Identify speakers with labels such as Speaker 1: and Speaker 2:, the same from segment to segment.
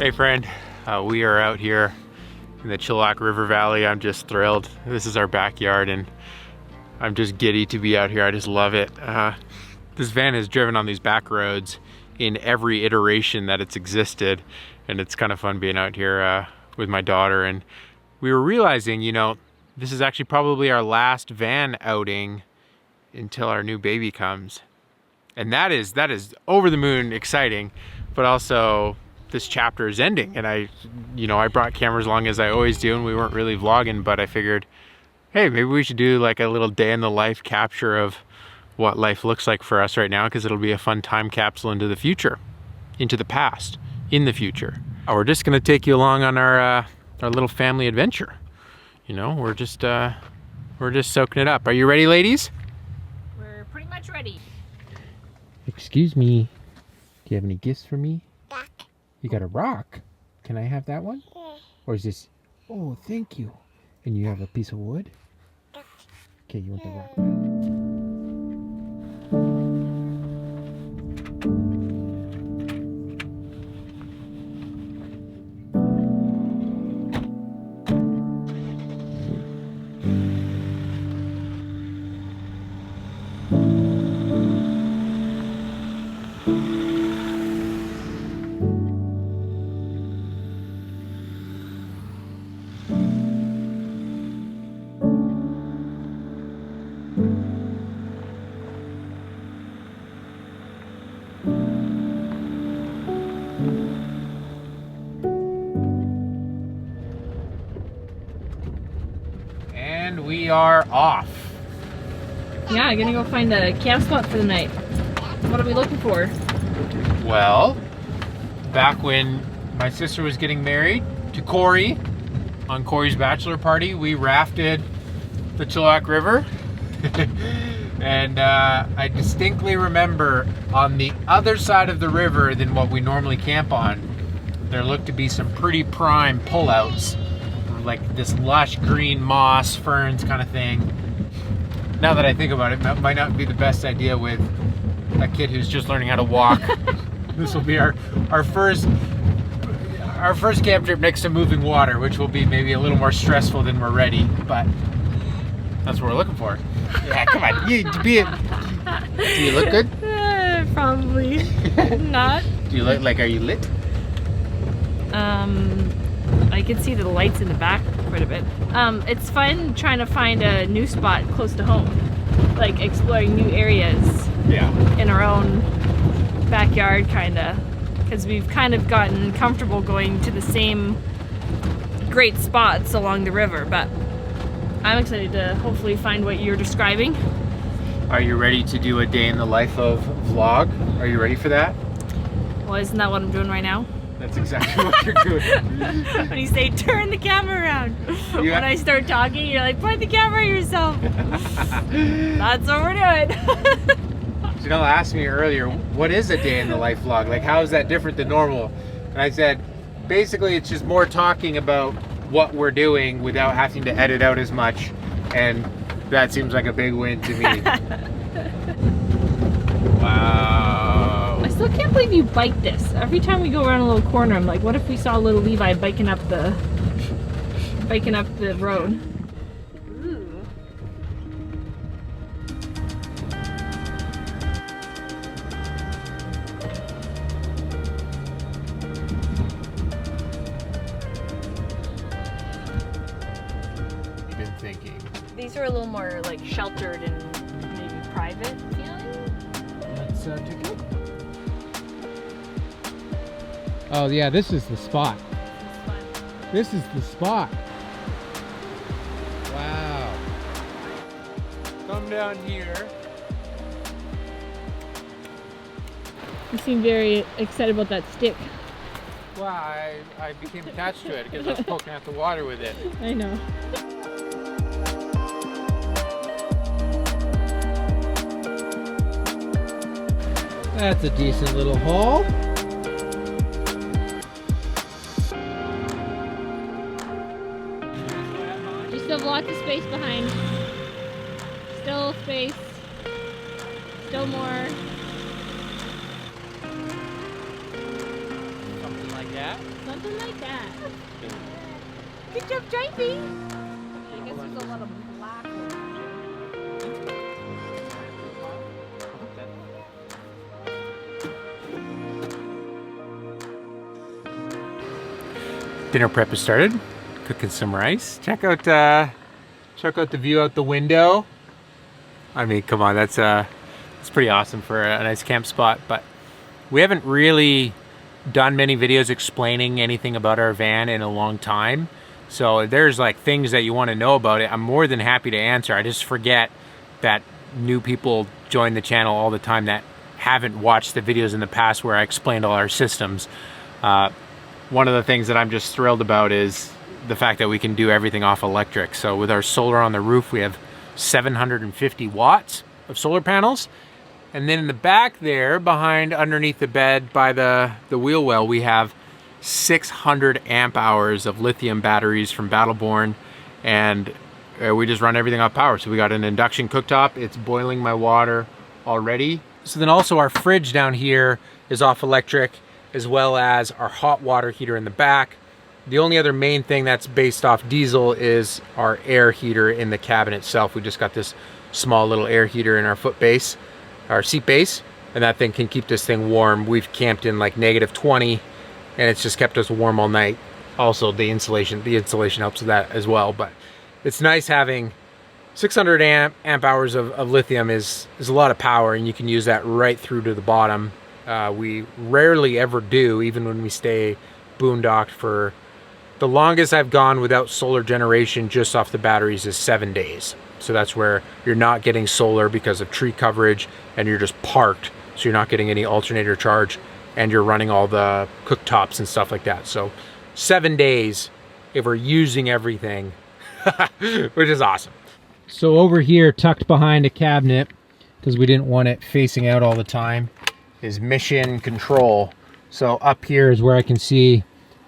Speaker 1: Hey friend, we are out here in the Chilliwack River Valley. I'm just thrilled. This is our backyard and I'm just giddy to be out here. I just love it. This van has driven on these back roads in every iteration that it's existed, and it's kind of fun being out here with my daughter. And we were realizing, you know, this is actually probably our last van outing until our new baby comes. And that is over the moon exciting, but also this chapter is ending. And I brought cameras along as I always do, and we weren't really vlogging, but I figured, hey, maybe we should do like a little day in the life capture of what life looks like for us right now, because it'll be a fun time capsule into the future, into the past, in the future. We're just gonna take you along on our little family adventure. You know, we're just soaking it up. Are you ready, ladies?
Speaker 2: We're pretty much ready.
Speaker 1: Excuse me, do you have any gifts for me?
Speaker 3: Rock.
Speaker 1: You got a rock? Can I have that one?
Speaker 3: Yeah.
Speaker 1: Or is this, oh, thank you. And you have a piece of wood?
Speaker 3: Rock.
Speaker 1: Okay, you want the rock back? And we are off.
Speaker 2: Yeah, I'm gonna go find a camp spot for the night. What are we looking for?
Speaker 1: Well, back when my sister was getting married to Corey, on Corey's bachelor party, we rafted the Chilliwack River. And I distinctly remember on the other side of the river than what we normally camp on, there looked to be some pretty prime pullouts, like this lush green moss, ferns kind of thing. Now that I think about it, it might not be the best idea with a kid who's just learning how to walk. This will be our first camp trip next to moving water, which will be maybe a little more stressful than we're ready, but that's what we're looking for. Yeah, come on. Do you look good?
Speaker 2: Probably not.
Speaker 1: Do you look like, are you lit?
Speaker 2: I can see the lights in the back quite a bit. It's fun trying to find a new spot close to home, like exploring new areas.
Speaker 1: Yeah.
Speaker 2: In our own backyard, kinda, because we've kind of gotten comfortable going to the same great spots along the river, but I'm excited to hopefully find what you're describing.
Speaker 1: Are you ready to do a day in the life of vlog? Are you ready for that?
Speaker 2: Well, isn't that what I'm doing right now?
Speaker 1: That's exactly what you're doing.
Speaker 2: When you say turn the camera around, when I start talking, you're like, point the camera at yourself. That's what we're doing.
Speaker 1: Janelle asked me earlier, what is a day in the life vlog? Like, how is that different than normal? And I said, basically it's just more talking about what we're doing without having to edit out as much, and that seems like a big win to me. Wow.
Speaker 2: I still can't believe you bike this. Every time we go around a little corner, I'm like, what if we saw little Levi biking up the road? Ooh.
Speaker 1: You've been thinking.
Speaker 2: These are a little more like sheltered and maybe private feeling.
Speaker 1: Let's take a look. Oh yeah, this is the spot. This is the spot. Wow. Come down here.
Speaker 2: You seem very excited about that stick.
Speaker 1: Well, I became attached to it because I was poking out the water with it.
Speaker 2: I know.
Speaker 1: That's a decent little hole.
Speaker 2: You still have lots of space behind. Still space. Still more.
Speaker 1: Something like that.
Speaker 2: Something like that. Good job driving. I guess there's a lot of black ones.
Speaker 1: Dinner prep has started. Cooking some rice. Check out the view out the window. I mean, come on, that's pretty awesome for a nice camp spot. But we haven't really done many videos explaining anything about our van in a long time. So if there's like things that you want to know about it, I'm more than happy to answer. I just forget that new people join the channel all the time that haven't watched the videos in the past where I explained all our systems. One of the things that I'm just thrilled about is the fact that we can do everything off electric. So with our solar on the roof, we have 750 watts of solar panels. And then in the back there, behind underneath the bed by the wheel well, we have 600 amp hours of lithium batteries from Battleborn. And we just run everything off power. So we got an induction cooktop. It's boiling my water already. So then also our fridge down here is off electric, as well as our hot water heater in the back. The only other main thing that's based off diesel is our air heater in the cabin itself. We just got this small little air heater in our foot base, our seat base, and that thing can keep this thing warm. We've camped in like -20, and it's just kept us warm all night. Also, the insulation helps with that as well. But it's nice having 600 amp hours of lithium is a lot of power, and you can use that right through to the bottom. We rarely ever do, even when we stay boondocked. For the longest I've gone without solar generation just off the batteries is 7 days. So that's where you're not getting solar because of tree coverage, and you're just parked, so you're not getting any alternator charge, and you're running all the cooktops and stuff like that. So 7 days if we're using everything, which is awesome. So over here, tucked behind a cabinet, because we didn't want it facing out all the time, is mission control. So up here is where I can see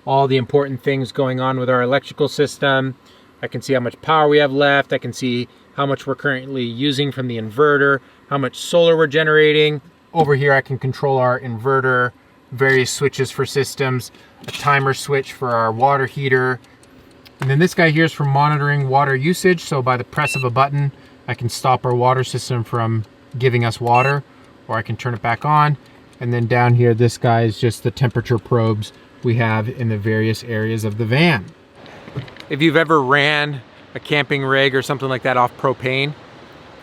Speaker 1: all the important things going on with our electrical system. I can see how much power we have left. I can see how much we're currently using from the inverter, how much solar we're generating. Over here I can control our inverter, various switches for systems, a timer switch for our water heater. And then this guy here is for monitoring water usage. So by the press of a button, I can stop our water system from giving us water, or I can turn it back on. And then down here, this guy is just the temperature probes we have in the various areas of the van. If you've ever ran a camping rig or something like that off propane,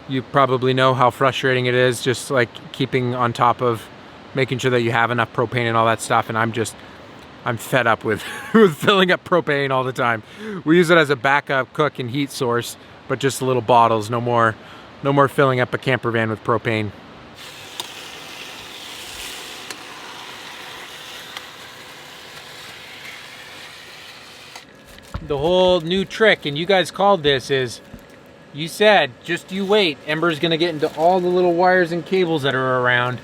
Speaker 1: you probably know how frustrating it is, just like keeping on top of making sure that you have enough propane and all that stuff. And I'm fed up with, with filling up propane all the time. We use it as a backup cook and heat source, but just little bottles, no more filling up a camper van with propane. The whole new trick, and you guys called this, is you said, just you wait, Ember's gonna get into all the little wires and cables that are around.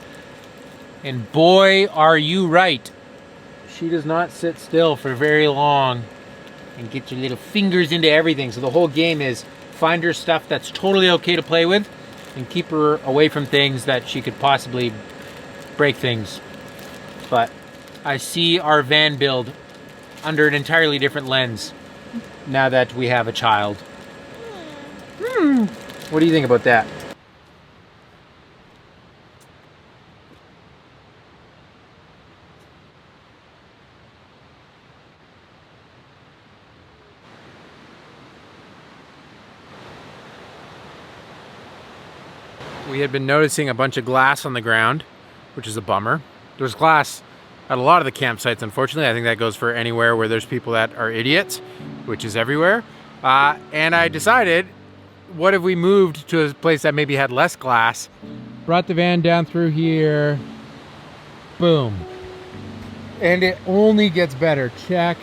Speaker 1: And boy, are you right. She does not sit still for very long and get your little fingers into everything. So the whole game is find her stuff that's totally okay to play with and keep her away from things that she could possibly break things. But I see our van build under an entirely different lens now that we have a child. What do you think about that? We had been noticing a bunch of glass on the ground, which is a bummer. There's glass at a lot of the campsites, unfortunately. I think that goes for anywhere where there's people that are idiots, which is everywhere. And I decided, what if we moved to a place that maybe had less glass? Brought the van down through here. Boom. And it only gets better. Check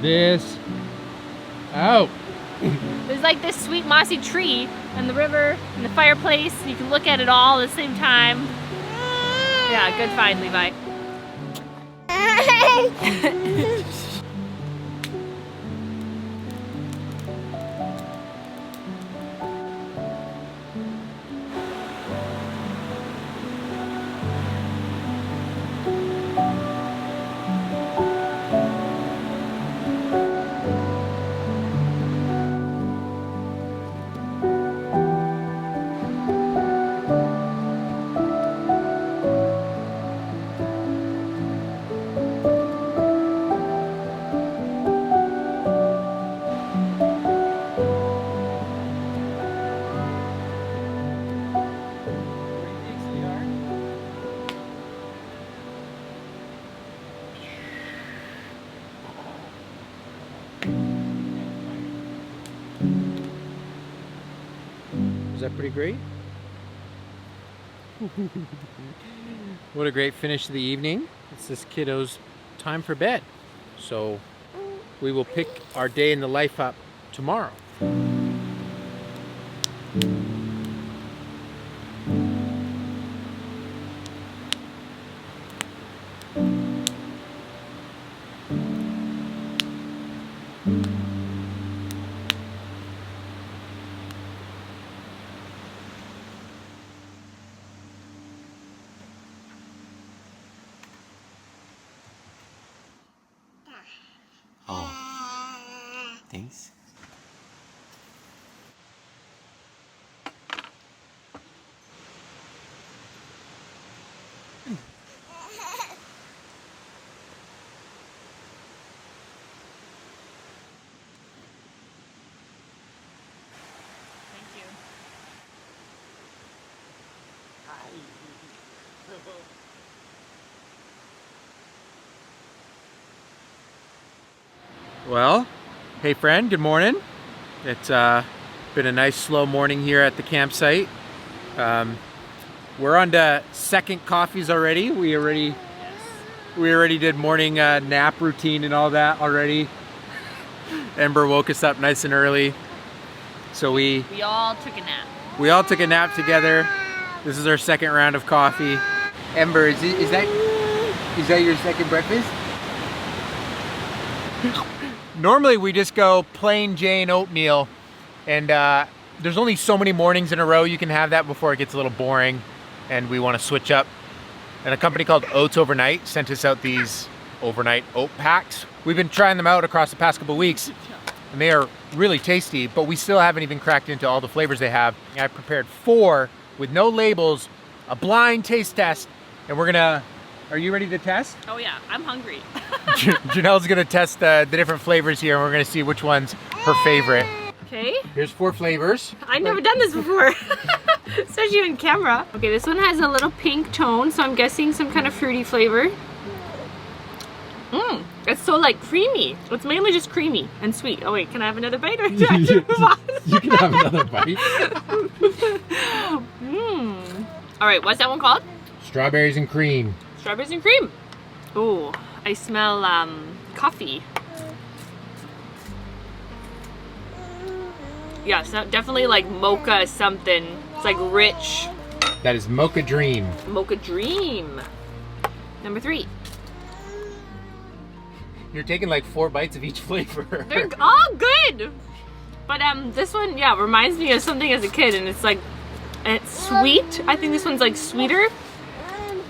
Speaker 1: this out.
Speaker 2: There's like this sweet mossy tree and the river and the fireplace. You can look at it all at the same time. Yeah, good find, Levi.
Speaker 1: Is that pretty great? What a great finish to the evening. It's this kiddo's time for bed. So we will pick our day in the life up tomorrow. Oh, thanks. Well, hey friend, good morning. It's been a nice slow morning here at the campsite. We're on to second coffees already. We already did morning nap routine and all that already. Ember woke us up nice and early. So we
Speaker 2: all took a nap.
Speaker 1: We all took a nap together. This is our second round of coffee. Ember, is that your second breakfast? Normally we just go plain Jane oatmeal, and there's only so many mornings in a row you can have that before it gets a little boring, and we want to switch up. And a company called Oats Overnight sent us out these overnight oat packs. We've been trying them out across the past couple of weeks, and they are really tasty, but we still haven't even cracked into all the flavors they have. I prepared 4 with no labels, a blind taste test, and are you ready to test?
Speaker 2: Oh yeah, I'm hungry.
Speaker 1: Janelle's gonna test the different flavors here, and we're gonna see which one's her favorite.
Speaker 2: Okay.
Speaker 1: Here's 4 flavors.
Speaker 2: I've never done this before, especially on camera. Okay, this one has a little pink tone, so I'm guessing some kind of fruity flavor. It's so like creamy. It's mainly just creamy and sweet. Oh wait, can I have another bite or do I have to move on?
Speaker 1: You can have another bite.
Speaker 2: All right, what's that one called?
Speaker 1: Strawberries and cream.
Speaker 2: Strawberries and cream. Oh, I smell coffee. Yeah, it's definitely like mocha something. It's like rich.
Speaker 1: That is Mocha Dream.
Speaker 2: Mocha Dream. Number 3.
Speaker 1: You're taking like 4 bites of each flavor.
Speaker 2: They're all good. But this one, yeah, reminds me of something as a kid, and it's sweet. I think this one's like sweeter.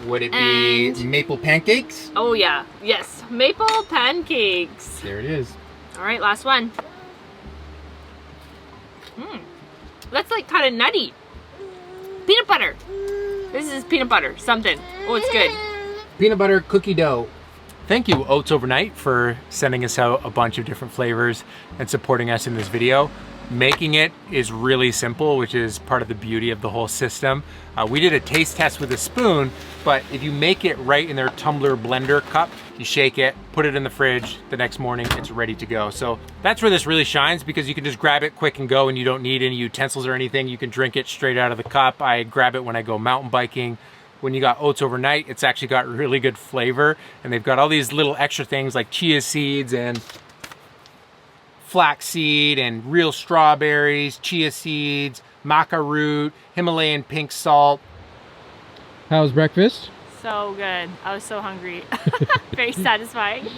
Speaker 1: Would it be maple pancakes?
Speaker 2: Oh yeah, yes, maple pancakes.
Speaker 1: There it is.
Speaker 2: All right, last one. That's like kind of nutty. Peanut butter. This is peanut butter, something. Oh, it's good.
Speaker 1: Peanut butter cookie dough. Thank you, Oats Overnight, for sending us out a bunch of different flavors and supporting us in this video. Making it is really simple, which is part of the beauty of the whole system. We did a taste test with a spoon, but if you make it right in their tumbler blender cup, you shake it, put it in the fridge, the next morning it's ready to go. So that's where this really shines, because you can just grab it quick and go, and you don't need any utensils or anything. You can drink it straight out of the cup. I grab it when I go mountain biking. When you got Oats Overnight, it's actually got really good flavor, and they've got all these little extra things like chia seeds and flaxseed and real strawberries, chia seeds, maca root, Himalayan pink salt. How was breakfast?
Speaker 2: So good. I was so hungry. Very satisfying.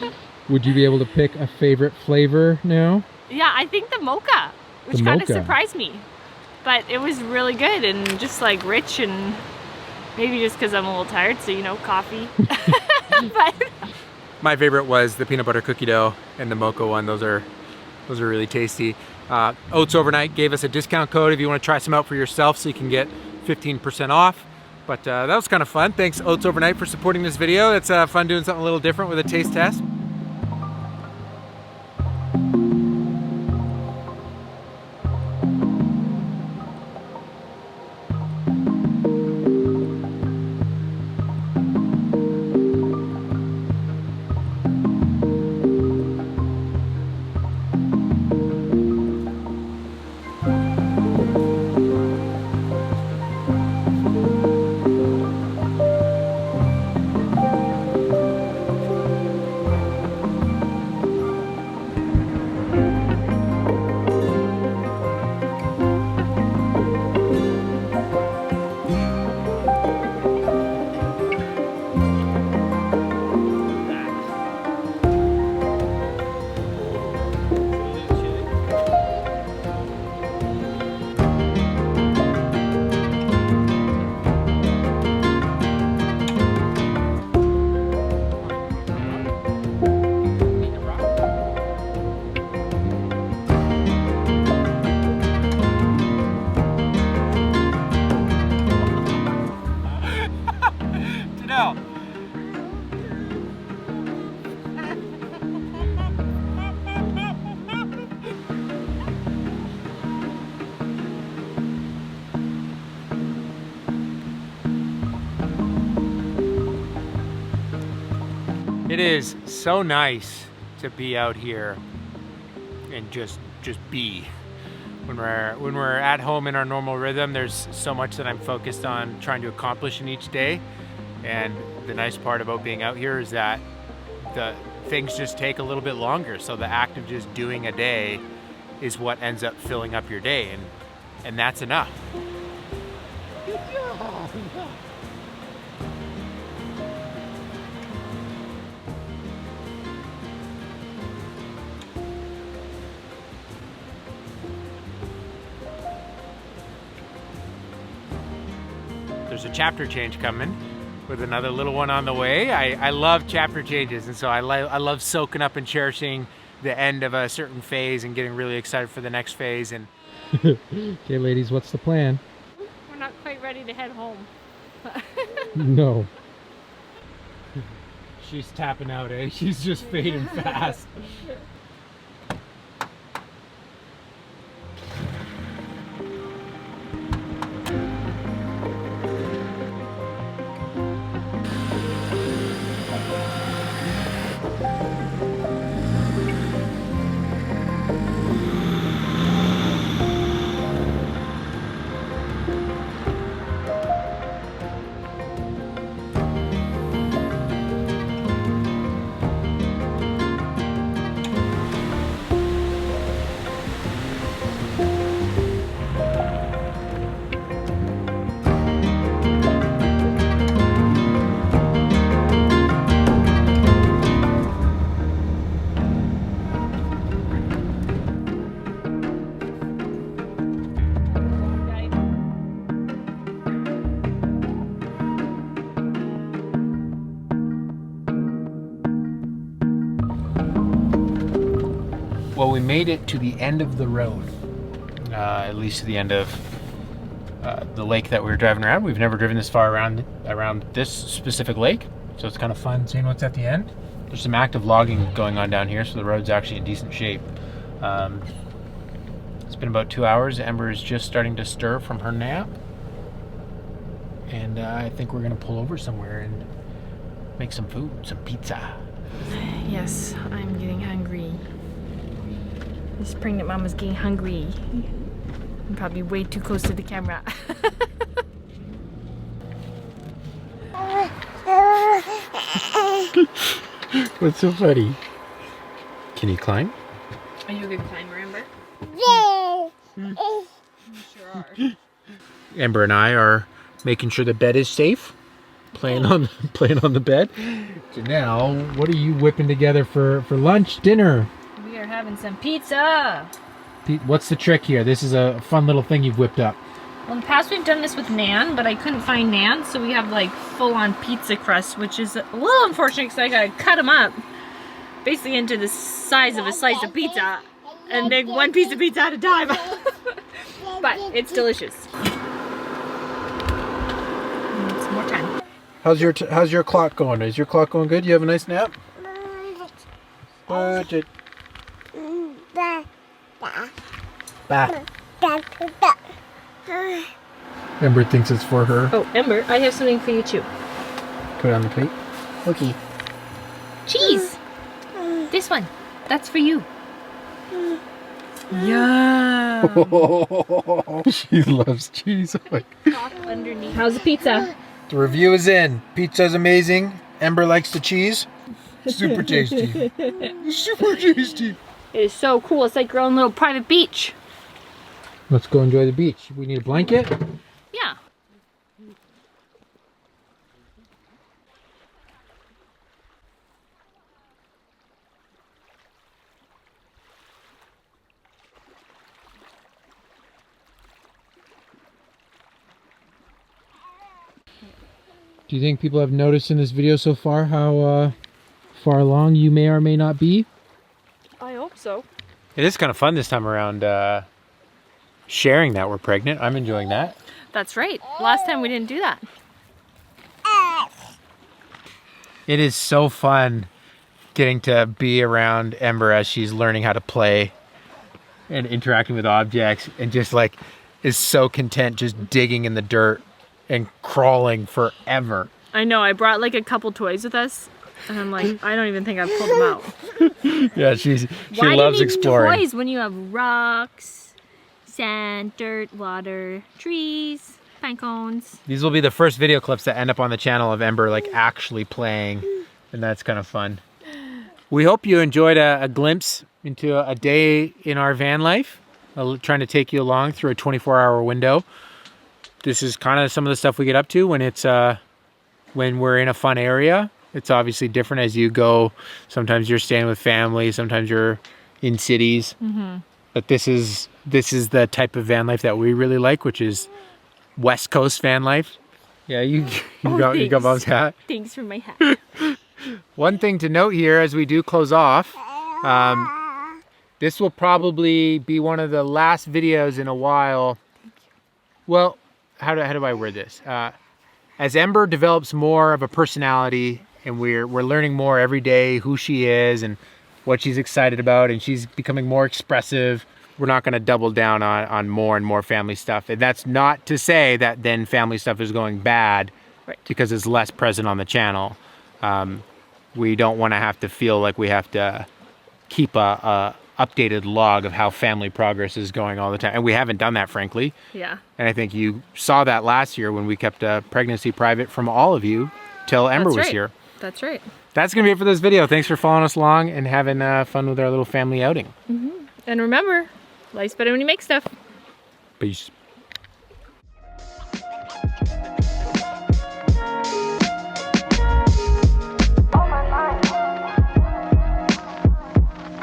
Speaker 1: Would you be able to pick a favorite flavor now?
Speaker 2: Yeah, I think the mocha, which kind of surprised me. But it was really good and just like rich, and maybe just because I'm a little tired, so you know, coffee. But
Speaker 1: my favorite was the peanut butter cookie dough and the mocha one. Those are really tasty. Oats Overnight gave us a discount code if you want to try some out for yourself, so you can get 15% off. But that was kind of fun. Thanks, Oats Overnight, for supporting this video. It's fun doing something a little different with a taste test. It is so nice to be out here and just be. When we're at home in our normal rhythm, there's so much that I'm focused on trying to accomplish in each day. And the nice part about being out here is that the things just take a little bit longer. So the act of just doing a day is what ends up filling up your day, and that's enough. There's a chapter change coming with another little one on the way. I love chapter changes, and so I love soaking up and cherishing the end of a certain phase and getting really excited for the next phase. And
Speaker 3: okay, ladies, what's the plan?
Speaker 2: We're not quite ready to head home.
Speaker 3: No.
Speaker 1: She's tapping out, eh? She's just fading fast. Well, we made it to the end of the road, at least to the end of the lake that we were driving around. We've never driven this far around this specific lake, so it's kind of fun seeing what's at the end. There's some active logging going on down here, so the road's actually in decent shape. It's been about 2 hours. Ember is just starting to stir from her nap, and I think we're going to pull over somewhere and make some food, some pizza.
Speaker 2: Yes, I'm getting hungry. This pregnant mama's getting hungry. I'm probably way too close to the camera.
Speaker 1: What's so funny? Can you climb?
Speaker 2: Are you a good climber, Ember?
Speaker 4: Yeah.
Speaker 2: You sure are.
Speaker 1: Ember and I are making sure the bed is safe. Playing on the bed. Janelle, what are you whipping together for lunch, dinner?
Speaker 2: We are having some pizza.
Speaker 1: What's the trick here? This is a fun little thing you've whipped up.
Speaker 2: Well, in the past we've done this with naan, but I couldn't find naan, so we have like full-on pizza crust, which is a little unfortunate because I gotta cut them up basically into the size of a slice of pizza and make one piece of pizza at a time. But it's delicious. It's more time.
Speaker 1: How's your clock going? Is your clock going good? You have a nice nap? Budget. Bah. Ember thinks it's for her.
Speaker 2: Oh, Ember, I have something for you too.
Speaker 1: Put it on the plate. Okay.
Speaker 2: Cheese! This one. That's for you. Yeah.
Speaker 1: She loves cheese.
Speaker 2: Underneath. How's the pizza?
Speaker 1: The review is in. Pizza's amazing. Ember likes the cheese. Super tasty. Super tasty.
Speaker 2: It is so cool. It's like your own little private beach.
Speaker 3: Let's go enjoy the beach. We need a blanket.
Speaker 2: Yeah.
Speaker 3: Do you think people have noticed in this video so far how far along you may or may not be?
Speaker 2: I hope so.
Speaker 1: It is kind of fun this time around sharing that we're pregnant. I'm enjoying that.
Speaker 2: That's right. Last time we didn't do that.
Speaker 1: It is so fun getting to be around Ember as she's learning how to play and interacting with objects, and just like is so content just digging in the dirt and crawling forever.
Speaker 2: I know. I brought like a couple toys with us. And I'm like, I don't even think I've pulled them out.
Speaker 1: Yeah, she
Speaker 2: Why
Speaker 1: loves
Speaker 2: do you need
Speaker 1: exploring.
Speaker 2: toys when you have rocks, sand, dirt, water, trees, pine cones?
Speaker 1: These will be the first video clips that end up on the channel of Ember like actually playing, and that's kind of fun. We hope you enjoyed a glimpse into a day in our van life, trying to take you along through a 24-hour window. This is kind of some of the stuff we get up to when it's when we're in a fun area. It's obviously different as you go. Sometimes you're staying with family, sometimes you're in cities. But this is the type of van life that we really like, which is West Coast van life. Yeah, you got Mom's hat.
Speaker 2: Thanks for my hat.
Speaker 1: One thing to note here as we do close off, this will probably be one of the last videos in a while. Well, how do I word this? As Ember develops more of a personality, and we're learning more every day who she is and what she's excited about, and she's becoming more expressive, we're not going to double down on more and more family stuff. And that's not to say that then family stuff is going bad,
Speaker 2: Right.
Speaker 1: because it's less present on the channel. We don't want to have to feel like we have to keep a updated log of how family progress is going all the time. And we haven't done that, frankly.
Speaker 2: Yeah.
Speaker 1: And I think you saw that last year when we kept a pregnancy private from all of you till Ember was
Speaker 2: right.
Speaker 1: here.
Speaker 2: That's right.
Speaker 1: That's going to be it for this video. Thanks for following us along and having fun with our little family outing.
Speaker 2: And remember, life's better when you make stuff.
Speaker 1: Peace.